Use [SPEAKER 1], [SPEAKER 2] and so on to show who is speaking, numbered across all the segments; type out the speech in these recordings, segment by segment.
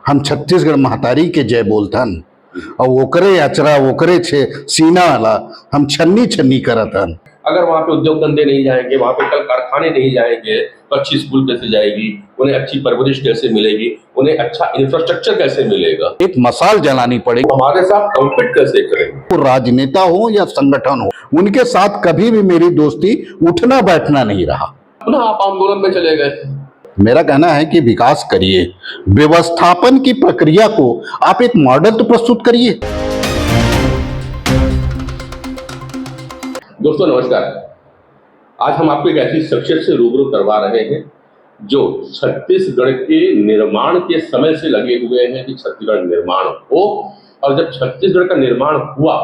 [SPEAKER 1] हम छत्तीसगढ़ महतारी के जय बोलथन और ओकरे अचरा ओकरे छे सीना वाला हम छन्नी छन्नी करथन।
[SPEAKER 2] अगर वहाँ पे उद्योग धंधे नहीं जाएंगे, वहाँ पे कल कारखाने नहीं जाएंगे तो अच्छी स्कूल कैसे जाएगी, उन्हें अच्छी परवरिश कैसे मिलेगी, उन्हें अच्छा इंफ्रास्ट्रक्चर कैसे मिलेगा।
[SPEAKER 1] एक मसाल जलानी पड़ेगी।
[SPEAKER 2] हमारे साथ कॉम्पीट कैसे करेंगे।
[SPEAKER 1] वो राजनेता हो या संगठन हो, उनके साथ कभी भी मेरी दोस्ती उठना बैठना नहीं रहा।
[SPEAKER 2] पुनः आप आंदोलन में चले गए।
[SPEAKER 1] मेरा कहना है कि विकास करिए, व्यवस्थापन की प्रक्रिया को आप एक मॉडल तो प्रस्तुत करिए।
[SPEAKER 2] दोस्तों नमस्कार, आज हम आपको एक ऐसी शख्सियत से रूबरू करवा रहे हैं जो छत्तीसगढ़ के निर्माण के समय से लगे हुए हैं कि छत्तीसगढ़ निर्माण हो। और जब छत्तीसगढ़ का निर्माण हुआ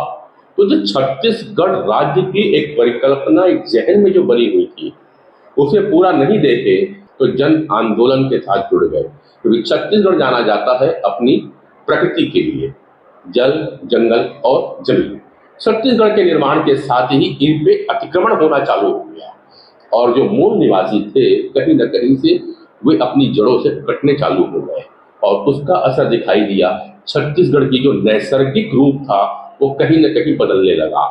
[SPEAKER 2] तो जो छत्तीसगढ़ राज्य की एक परिकल्पना एक जहन में जो बनी हुई थी उसे पूरा नहीं देखे तो जन आंदोलन के साथ जुड़ गए। क्योंकि छत्तीसगढ़ जाना जाता है अपनी प्रकृति के लिए, जल, जंगल और जमीन। छत्तीसगढ़ के निर्माण के साथ ही इन पे अतिक्रमण होना चालू हो गया और जो मूल निवासी थे कहीं न कहीं से वे अपनी जड़ों से कटने चालू हो गए और उसका असर दिखाई दिया। छत्तीसगढ़ की जो नैसर्गिक रूप था वो कहीं न कहीं बदलने लगा।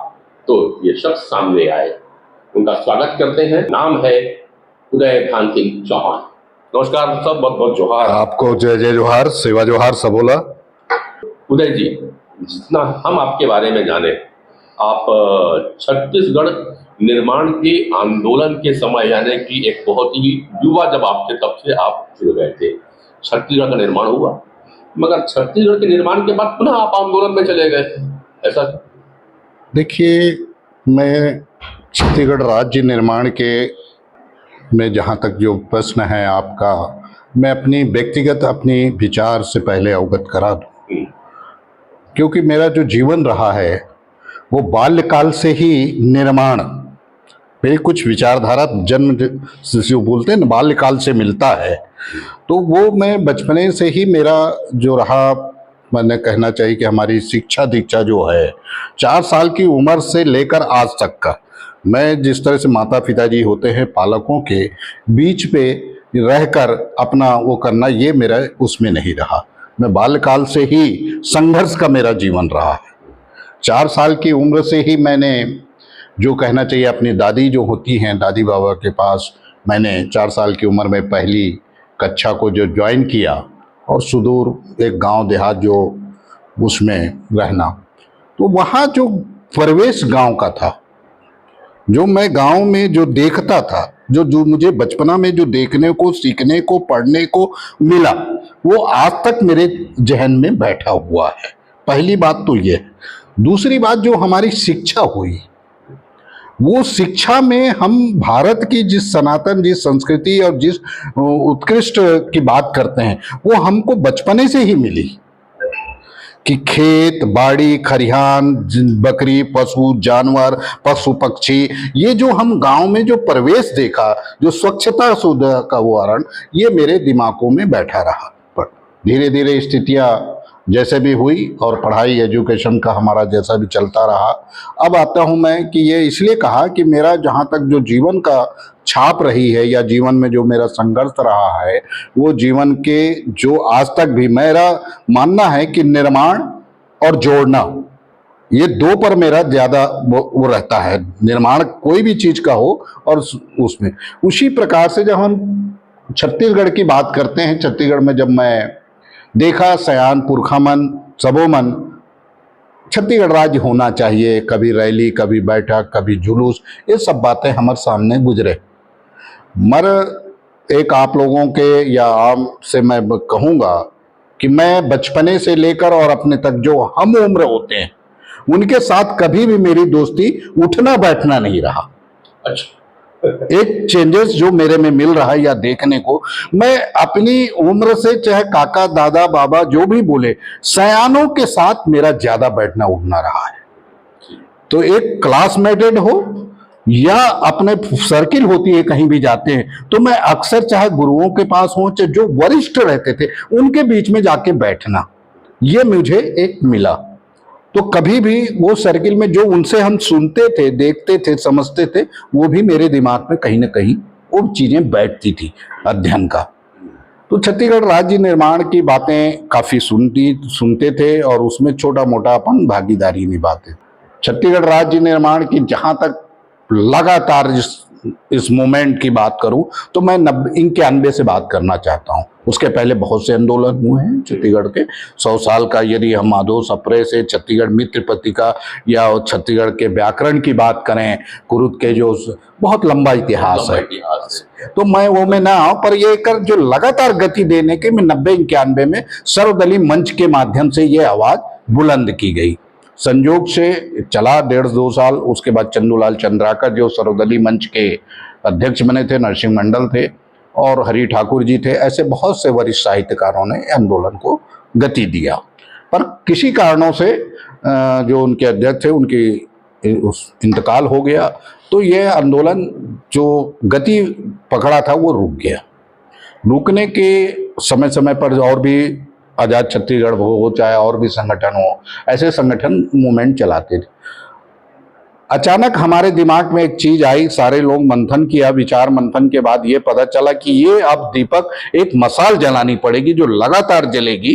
[SPEAKER 2] तो ये शख्स सामने आए, उनका स्वागत करते हैं। नाम है उदय भान सिंह चौहान। नमस्कार सब, बहुत बहुत जोहार।
[SPEAKER 1] आपको जय जय जोहार, सेवा जोहार सबोला।
[SPEAKER 2] उदय जी, जितना हम आपके बारे में जाने, आप छत्तीसगढ़ निर्माण के आंदोलन के समय यानी कि एक बहुत ही युवा जब आपके तब से आप जुड़ गए थे, छत्तीसगढ़ का निर्माण हुआ, मगर छत्तीसगढ़ के निर्माण के बाद पुनः आप आंदोलन में चले गए, ऐसा?
[SPEAKER 1] देखिए, मैं छत्तीसगढ़ राज्य निर्माण के में जहाँ तक जो प्रश्न है आपका, मैं अपनी व्यक्तिगत अपनी विचार से पहले अवगत करा दूँ, क्योंकि मेरा जो जीवन रहा है वो बाल्यकाल से ही निर्माण, मेरी कुछ विचारधारा जन्म जो बोलते हैं ना बाल्यकाल से मिलता है, तो वो मैं बचपने से ही मेरा जो रहा, मैंने कहना चाहिए कि हमारी शिक्षा दीक्षा जो है 4 साल की उम्र से लेकर आज तक का, मैं जिस तरह से माता पिताजी होते हैं पालकों के बीच पे रहकर अपना वो करना, ये मेरा उसमें नहीं रहा। मैं बाल्यकाल से ही संघर्ष का मेरा जीवन रहा है। 4 साल की उम्र से ही मैंने जो कहना चाहिए अपनी दादी जो होती हैं, दादी बाबा के पास मैंने 4 साल की उम्र में पहली कक्षा को जो ज्वाइन किया और सुदूर एक गांव देहात जो उसमें रहना, तो वहाँ जो परिवेश गांव का था, जो मैं गांव में जो देखता था, जो मुझे बचपना में जो देखने को, सीखने को, पढ़ने को मिला, वो आज तक मेरे जहन में बैठा हुआ है। पहली बात तो ये। दूसरी बात, जो हमारी शिक्षा हुई, वो शिक्षा में हम भारत की जिस सनातन, जिस संस्कृति और जिस उत्कृष्ट की बात करते हैं, वो हमको बचपने से ही मिली कि खेत बाड़ी खरिहान, बकरी, पशु जानवर, पशु पक्षी, ये जो हम गांव में जो परिवेश देखा, जो स्वच्छता सुधा का वारण, ये मेरे दिमागों में बैठा रहा। पर धीरे धीरे स्थितियां जैसे भी हुई और पढ़ाई एजुकेशन का हमारा जैसा भी चलता रहा, अब आता हूँ मैं कि ये इसलिए कहा कि मेरा जहाँ तक जो जीवन का छाप रही है या जीवन में जो मेरा संघर्ष रहा है, वो जीवन के जो आज तक भी मेरा मानना है कि निर्माण और जोड़ना, ये दो पर मेरा ज़्यादा वो रहता है। निर्माण कोई भी चीज़ का हो और उसमें उसी प्रकार से जब हम छत्तीसगढ़ की बात करते हैं, छत्तीसगढ़ में जब मैं देखा सयान पुरखा मन सबो मन, छत्तीसगढ़ राज्य होना चाहिए, कभी रैली, कभी बैठक, कभी जुलूस, ये सब बातें हमारे सामने गुजरे। मगर एक आप लोगों के या आम से मैं कहूँगा कि मैं बचपने से लेकर और अपने तक जो हम उम्र होते हैं उनके साथ कभी भी मेरी दोस्ती उठना बैठना नहीं रहा।
[SPEAKER 2] अच्छा।
[SPEAKER 1] एक चेंजेस जो मेरे में मिल रहा है या देखने को, मैं अपनी उम्र से चाहे काका दादा बाबा जो भी बोले, सयानों के साथ मेरा ज्यादा बैठना उठना रहा है। तो एक क्लासमेटेड हो या अपने सर्किल होती है, कहीं भी जाते हैं तो मैं अक्सर चाहे गुरुओं के पास हो, चाहे जो वरिष्ठ रहते थे उनके बीच में जाके बैठना, ये मुझे एक मिला। तो कभी भी वो सर्किल में जो उनसे हम सुनते थे, देखते थे, समझते थे, वो भी मेरे दिमाग में कहीं ना कहीं वो चीजें बैठती थी अध्ययन का। तो छत्तीसगढ़ राज्य निर्माण की बातें काफी सुनते थे और उसमें छोटा मोटा अपन भागीदारी निभाते। छत्तीसगढ़ राज्य निर्माण की जहां तक लगातार इस मूवमेंट की बात करूं तो मैं 91 से बात करना चाहता हूं। उसके पहले बहुत से आंदोलन हुए हैं छत्तीसगढ़ के। 100 साल का यदि हम माधो सप्रे से छत्तीसगढ़ मित्र पत्रिका या छत्तीसगढ़ के व्याकरण की बात करें, कुरुद के जो बहुत लंबा इतिहास है, तो मैं वो में ना आऊं, पर ये कर जो लगातार गति देने के में 90-91 में सर्वदलीय मंच के माध्यम से ये आवाज बुलंद की गई। संयोग से चला 1.5-2 साल, उसके बाद चंदूलाल चंद्राकर जो सर्वदलीय मंच के अध्यक्ष बने थे, नरसिंह मंडल थे और हरि ठाकुर जी थे, ऐसे बहुत से वरिष्ठ साहित्यकारों ने आंदोलन को गति दिया। पर किसी कारणों से जो उनके अध्यक्ष थे उनकी इंतकाल हो गया, तो ये आंदोलन जो गति पकड़ा था वो रुक गया। रुकने के समय समय पर और भी आज़ाद छत्तीसगढ़ हो चाहे और भी संगठन हो, ऐसे संगठन मूवमेंट चलाते थे। अचानक हमारे दिमाग में एक चीज आई, सारे लोग मंथन किया, विचार मंथन के बाद ये पता चला कि ये अब दीपक एक मसाल जलानी पड़ेगी जो लगातार जलेगी,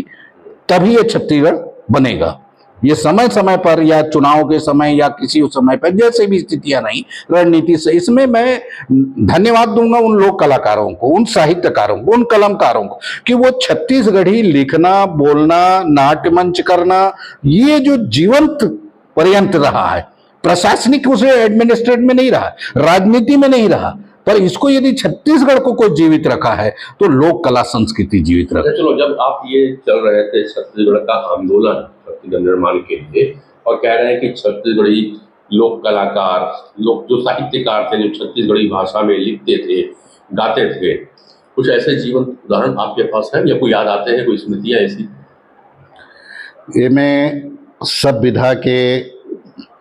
[SPEAKER 1] तभी ये छत्तीसगढ़ बनेगा। ये समय समय पर या चुनाव के समय या किसी समय पर जैसे भी स्थितियां नहीं, रणनीति से, इसमें मैं धन्यवाद दूंगा उन लोक कलाकारों को, उन साहित्यकारों को, उन कलमकारों को कि वो छत्तीसगढ़ी लिखना, बोलना, नाट्य मंच करना, ये जो जीवंत पर्यंत रहा है, प्रशासनिक उसे एडमिनिस्ट्रेट में नहीं रहा, राजनीति में नहीं रहा, पर इसको यदि छत्तीसगढ़ को कोई जीवित रखा है तो लोक कला संस्कृति जीवित रखा।
[SPEAKER 2] चलो, जब आप ये चल रहे थे छत्तीसगढ़ का आंदोलन छत्तीसगढ़ निर्माण के लिए और कह रहे हैं कि छत्तीसगढ़ी लोक कलाकार, लोग जो साहित्यकार थे, जो छत्तीसगढ़ी भाषा में लिखते थे, गाते थे, कुछ ऐसे जीवन उदाहरण आपके पास हैं या कोई याद आते हैं, कोई स्मृतियां ऐसी?
[SPEAKER 1] ये में सब विधा के,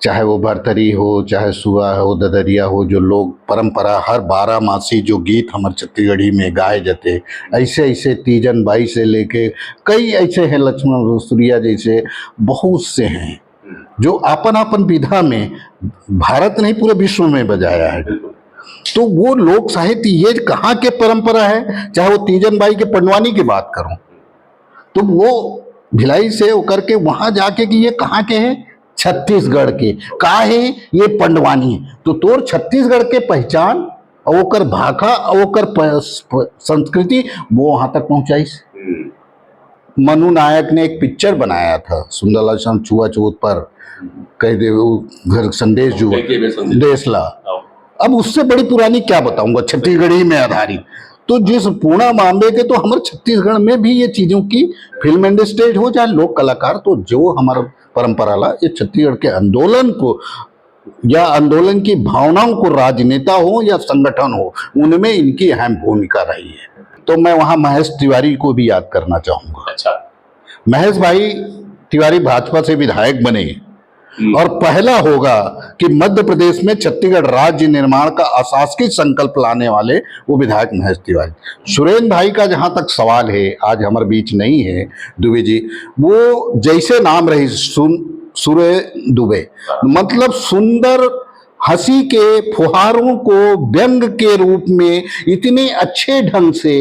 [SPEAKER 1] चाहे वो भरतरी हो, चाहे सुआ हो, ददरिया हो, जो लोग परंपरा हर 12 मासी जो गीत हमारे छत्तीसगढ़ी में गाए जाते, ऐसे ऐसे तीजन बाई से लेके कई ऐसे हैं, लक्ष्मण रोसुरिया जैसे बहुत से हैं जो अपन अपन विधा में भारत नहीं पूरे विश्व में बजाया है। तो वो लोक साहित्य ये कहाँ के परंपरा है, चाहे वो तीजन बाई के पंडवानी की बात करूं तो वो भिलाई से होकर के वहां जाके कि ये कहाँ के हैं, छत्तीसगढ़ के का है, ये पंडवानी है। तो तोर छत्तीसगढ़ के पहचान, ओकर भाषा, ओकर संस्कृति वो वहां तक पहुंचाई। मनु नायक ने एक पिक्चर बनाया था सुंदरलाल छुआछूत पर, कह दे घर संदेश जो देसला, अब उससे बड़ी पुरानी क्या बताऊंगा, छत्तीसगढ़ी में आधारित। तो जिस पूर्णा बॉम्बे के, तो हमारे छत्तीसगढ़ में भी ये चीजों की फिल्म इंडस्ट्री हो चाहे लोक कलाकार, तो जो हमारा परंपरा ला, ये छत्तीसगढ़ के आंदोलन को या आंदोलन की भावनाओं को, राजनेता हो या संगठन हो, उनमें इनकी अहम भूमिका रही है। तो मैं वहां महेश तिवारी को भी याद करना चाहूंगा।
[SPEAKER 2] अच्छा,
[SPEAKER 1] महेश भाई तिवारी भाजपा से विधायक बने और पहला होगा कि मध्य प्रदेश में छत्तीसगढ़ राज्य निर्माण का अशासकीय संकल्प लाने वाले वो विधायक महेश तिवारी। सुरेंद्र भाई का जहां तक सवाल है, आज हमारे बीच नहीं है दुबे जी, वो जैसे नाम रही सुरेंद्र दुबे, मतलब सुंदर हंसी के फुहारों को व्यंग के रूप में इतने अच्छे ढंग से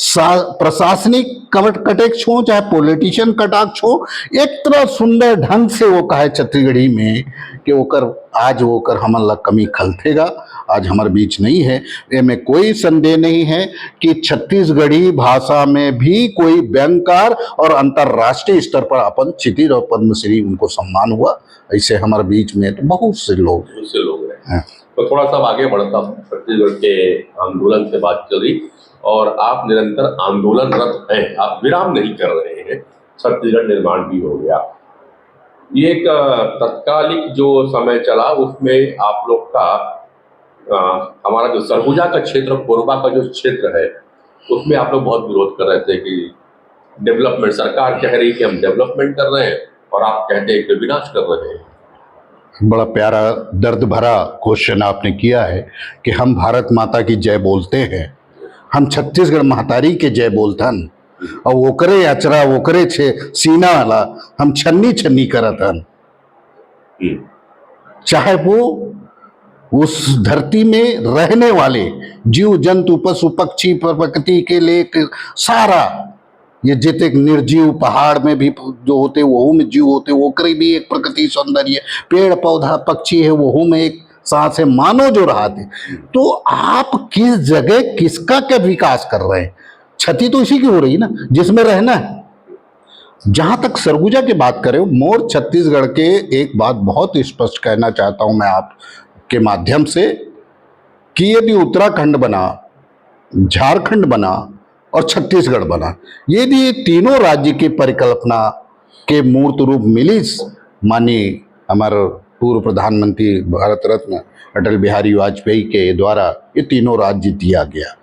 [SPEAKER 1] प्रशासनिक कटाक्ष हो चाहे पॉलिटिशियन कटाक्ष हो, एक तरह सुंदर ढंग से वो कहे छत्तीसगढ़ी में कि ओकर आज ओकर हमन ला कमी खलथेगा, आज हमारे बीच नहीं है। इसमें कोई संदेह नहीं है कि छत्तीसगढ़ी भाषा में भी कोई व्यंगकार और अंतर्राष्ट्रीय स्तर पर अपन क्षितिज और पद्मश्री उनको सम्मान हुआ, ऐसे हमारे बीच में तो बहुत से लोग हैं।
[SPEAKER 2] तो थोड़ा सा आगे बढ़ता हूँ, छत्तीसगढ़ के आंदोलन से बात चल रही और आप निरंतर आंदोलनरत हैं, आप विराम नहीं कर रहे हैं, छत्तीसगढ़ निर्माण भी हो गया। ये एक तत्कालिक जो समय चला उसमें आप लोग का हमारा जो सरगुजा का क्षेत्र, कोरबा का जो क्षेत्र है, उसमें आप लोग बहुत विरोध कर रहे थे कि डेवलपमेंट, सरकार कह रही कि हम डेवलपमेंट कर रहे हैं और आप कहते हैं कि विनाश कर रहे हैं।
[SPEAKER 1] बड़ा प्यारा दर्द भरा क्वेश्चन आपने किया है कि हम भारत माता की जय बोलते हैं, हम छत्तीसगढ़ महतारी के जय बोलतन और ओकरे अचरा ओकरे छे सीना वाला हम छन्नी छन्नी करत हन। चाहे वो उस धरती में रहने वाले जीव जंतु पशु पक्षी प्रकृति के लिए सारा ये जितने निर्जीव पहाड़ में भी जो होते वो में जीव होते वो करे भी एक प्रकृति सौंदर्य पेड़ पौधा पक्षी है वो में एक सांस है मानव जो रहा थे। तो आप किस जगह किसका क्या विकास कर रहे हैं? क्षति तो इसी की हो रही है ना जिसमें रहना है। जहां तक सरगुजा की बात करें मोर छत्तीसगढ़ के एक बात बहुत स्पष्ट कहना चाहता हूं मैं आपके माध्यम से कि यदि उत्तराखंड बना झारखंड बना और छत्तीसगढ़ बना यदि ये तीनों राज्य की परिकल्पना के मूर्त रूप मिली माननीय हमारे पूर्व प्रधानमंत्री भारत रत्न अटल बिहारी वाजपेयी के द्वारा ये तीनों राज्य दिया गया।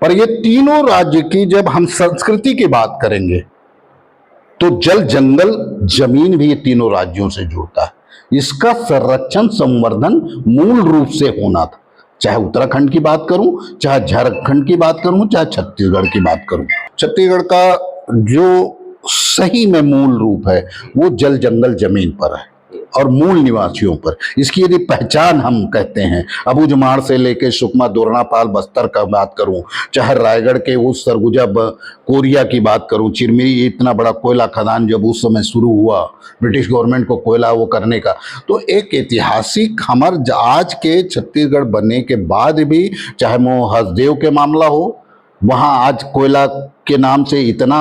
[SPEAKER 1] पर ये तीनों राज्य की जब हम संस्कृति की बात करेंगे तो जल जंगल जमीन भी ये तीनों राज्यों से जुड़ता है। इसका संरक्षण संवर्धन मूल रूप से होना था। चाहे उत्तराखंड की बात करूं चाहे झारखंड की बात करूं चाहे छत्तीसगढ़ की बात करूं। छत्तीसगढ़ का जो सही में मूल रूप है वो जल जंगल जमीन पर है और मूल निवासियों पर। इसकी यदि पहचान हम कहते हैं अबूझमाड़ से लेके सुकमा दोरनापाल बस्तर का बात करूं चाहे रायगढ़ के उस सरगुजा कोरिया की बात करूं चिरमिरी इतना बड़ा कोयला खदान जब उस समय शुरू हुआ ब्रिटिश गवर्नमेंट को कोयला वो करने का तो एक ऐतिहासिक हमार आज के छत्तीसगढ़ बनने के बाद भी चाहे वो हसदेव के मामला हो वहाँ आज कोयला के नाम से इतना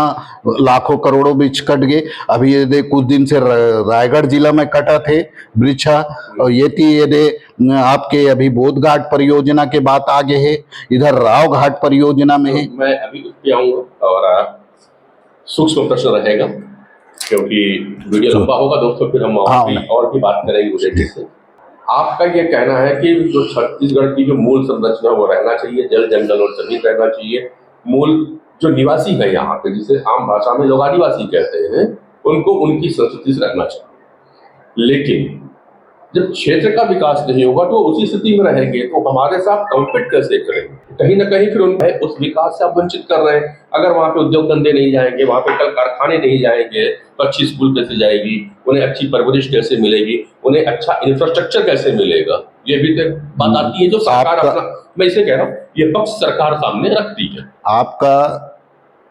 [SPEAKER 1] लाखों करोड़ों वृक्ष कट गए। अभी ये दे कुछ दिन से रायगढ़ जिला में कटा थे वृक्षा और ये थी ये दे आपके अभी बोध घाट परियोजना के बात आगे है इधर राव घाट परियोजना में है।
[SPEAKER 2] मैं अभी उस पे आऊंगा और सूक्ष्म प्रश्न रहेगा क्योंकि वीडियो लंबा होगा दोस्तों फिर हम और भी बात करेंगे उस से। आपका ये कहना है कि जो छत्तीसगढ़ की जो मूल संरचना वो रहना चाहिए जल जंगल और जमीन रहना चाहिए मूल जो निवासी है यहाँ पे जिसे आम भाषा में लोग आदिवासी कहते हैं उनको उनकी संस्कृति से रहना चाहिए। लेकिन जब क्षेत्र का विकास नहीं होगा तो उसी स्थिति में रहेंगे तो हमारे साथ कॉम्पीट कैसे करेंगे? कहीं ना कहीं फिर उन उस विकास से आप वंचित कर रहे हैं। अगर वहाँ पे उद्योग धंधे नहीं जाएंगे वहाँ पे कल कारखाने नहीं जाएंगे तो अच्छी स्कूल कैसे जाएगी उन्हें अच्छी परवरिश कैसे मिलेगी उन्हें अच्छा इंफ्रास्ट्रक्चर कैसे मिलेगा? ये भी तो बात आती है जो सरकार अपना मैं इसे कह रहा हूँ ये पक्ष सरकार सामने रखती है।
[SPEAKER 1] आपका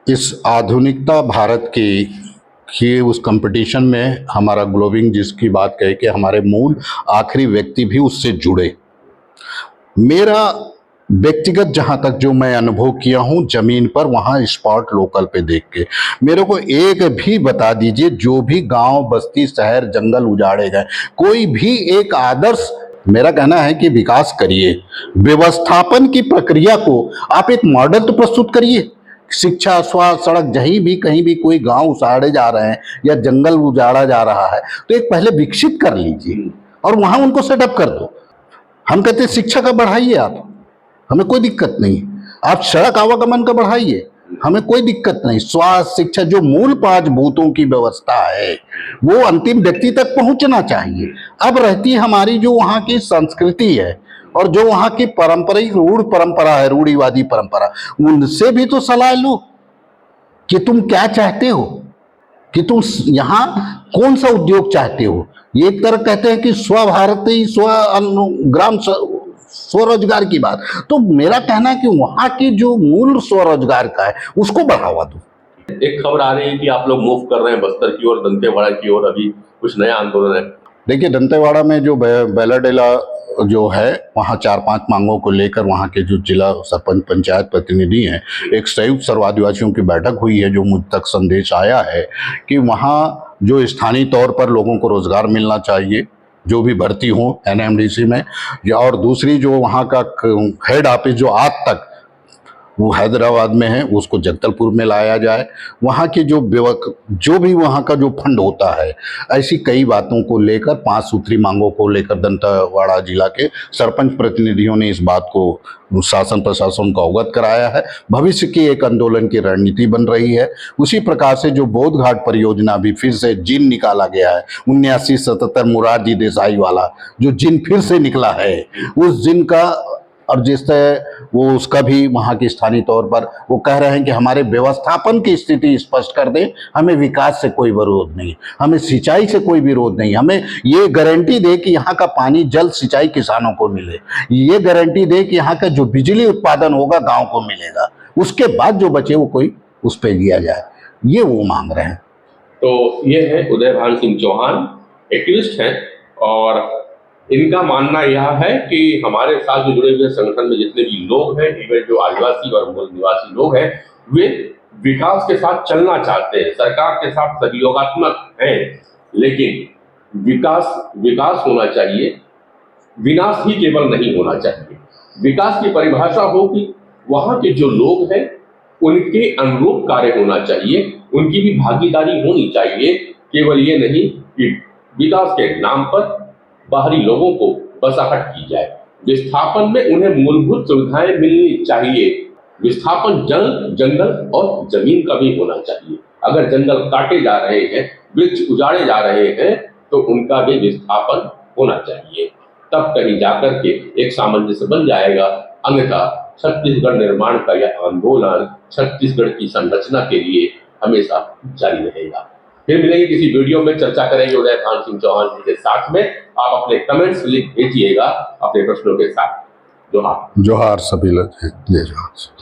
[SPEAKER 1] इस आधुनिकता भारत की उस कंपटीशन में हमारा ग्लोबिंग जिसकी बात कहे कि हमारे मूल आखिरी व्यक्ति भी उससे जुड़े। मेरा व्यक्तिगत जहां तक जो मैं अनुभव किया हूं जमीन पर वहां स्पॉट लोकल पे देख के मेरे को एक भी बता दीजिए जो भी गांव बस्ती शहर जंगल उजाड़े गए कोई भी एक आदर्श मेरा कहना है कि विकास करिए व्यवस्थापन की प्रक्रिया को आप एक मॉडल तो प्रस्तुत करिए। शिक्षा स्वास्थ्य सड़क जहीं भी कहीं भी कोई गांव उजाड़े जा रहे हैं या जंगल उजाड़ा जा रहा है तो एक पहले विकसित कर लीजिए और वहां उनको सेटअप कर दो। हम कहते हैं शिक्षा का बढ़ाइए आप हमें कोई दिक्कत नहीं आप सड़क आवागमन का बढ़ाइए हमें कोई दिक्कत नहीं। स्वास्थ्य शिक्षा जो मूल 5 भूतों की व्यवस्था है वो अंतिम व्यक्ति तक पहुंचना चाहिए। अब रहती हमारी जो वहाँ की संस्कृति है और जो वहाँ की पारंपरिक रूढ़ परंपरा है रूढ़िवादी परंपरा उनसे भी तो सलाह लो कि तुम क्या चाहते हो कि तुम यहाँ कौन सा उद्योग चाहते हो। ये एक तरह कहते हैं कि स्व भारती स्व ग्राम स्वरोजगार की बात तो मेरा कहना है कि वहाँ की जो मूल स्वरोजगार का है उसको बढ़ावा दो।
[SPEAKER 2] एक खबर आ रही है कि आप लोग मूव कर रहे हैं बस्तर की ओर दंतेवाड़ा की ओर अभी कुछ नया आंदोलन है।
[SPEAKER 1] देखिए दंतेवाड़ा में जो बैलाडेला जो है वहाँ 4-5 मांगों को लेकर वहाँ के जो जिला सरपंच पंचायत प्रतिनिधि हैं एक संयुक्त सर्व आदिवासियों की बैठक हुई है जो मुझ तक संदेश आया है कि वहाँ जो स्थानीय तौर पर लोगों को रोजगार मिलना चाहिए जो भी भर्ती हो NMDC में और दूसरी जो वहाँ का हेड ऑफिस जो आज तक वो हैदराबाद में है उसको जगदलपुर में लाया जाए। वहाँ की जो भी वहाँ का जो फंड होता है ऐसी कई बातों को लेकर 5 सूत्री मांगों को लेकर दंतेवाड़ा जिला के सरपंच प्रतिनिधियों ने इस बात को शासन प्रशासन को अवगत कराया है। भविष्य की एक आंदोलन की रणनीति बन रही है। उसी प्रकार से जो बोध घाट परियोजना भी फिर से जिन निकाला गया है 79-77 मुरारजी देसाई वाला जो जिन फिर से निकला है उस जिन का और जिससे वो उसका भी वहाँ की स्थानीय तौर पर वो कह रहे हैं कि हमारे व्यवस्थापन की स्थिति स्पष्ट कर दें, हमें विकास से कोई विरोध नहीं, हमें सिंचाई से कोई विरोध नहीं, हमें ये गारंटी दे कि यहाँ का पानी जल सिंचाई किसानों को मिले, ये गारंटी दे कि यहाँ का जो बिजली उत्पादन होगा गाँव को मिलेगा, उसके बाद जो बचे वो कोई उस पर लिया जाए, ये वो मांग रहे हैं।
[SPEAKER 2] तो ये है उदयभान सिंह चौहान, एक्टिविस्ट हैं, और इनका मानना यह है कि हमारे साथ जो जुड़े हुए संगठन में जितने भी लोग हैं, इवन जो आदिवासी और मूल निवासी लोग हैं, वे विकास के साथ चलना चाहते हैं, सरकार के साथ सहयोगात्मक हैं, लेकिन विकास होना चाहिए, विनाश ही केवल नहीं होना चाहिए। विकास की परिभाषा हो कि वहां के जो लोग हैं उनके अनुरूप कार्य होना चाहिए, उनकी भी भागीदारी होनी चाहिए। केवल ये नहीं कि विकास के नाम पर बाहरी लोगों को बसाहट की जाए। विस्थापन में उन्हें मूलभूत सुविधाएं मिलनी चाहिए। विस्थापन जंगल और जमीन का भी होना चाहिए। अगर जंगल काटे जा रहे हैं, वृक्ष उजाड़े जा रहे हैं, तो उनका भी विस्थापन होना चाहिए। तब कहीं जाकर के एक सामंजस्य बन जाएगा। अन्यथा छत्तीसगढ़ निर्माण का यह आंदोलन छत्तीसगढ़ की संरचना के लिए हमेशा जारी रहेगा। फिर मिलेंगे किसी वीडियो में, चर्चा करेंगे उदयभान सिंह चौहान जी के साथ में। आप अपने कमेंट्स लिख भेजिएगा अपने प्रश्नों के साथ। जोहार।
[SPEAKER 1] जोहार सभी लोग, जय जोहार।